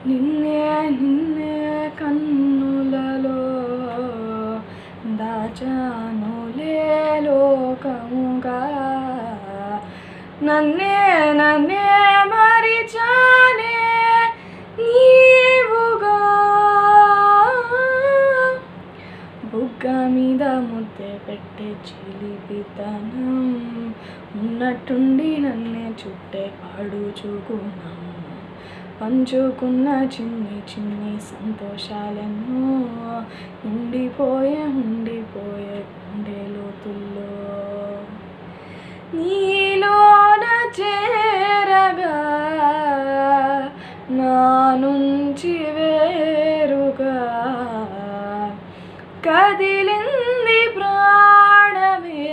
నిన్నే నిన్నే కన్నులలో దాచానులే లోకముగా నన్నే నన్నే మరిచానే నీవుగా బుగ్గ మీద ముద్దే పెట్టే చిలిపితనం ఉన్నట్టుండి నన్నే చుట్టే పాడుచుకున్నాం పంచుకున్న చిన్ని చిన్ని సంతోషాలెన్నో ఉండిపోయే గుండె లోతుల్లో నీలోన చేరగా నా నుంచి వేరుగా కదిలింది ప్రాణమే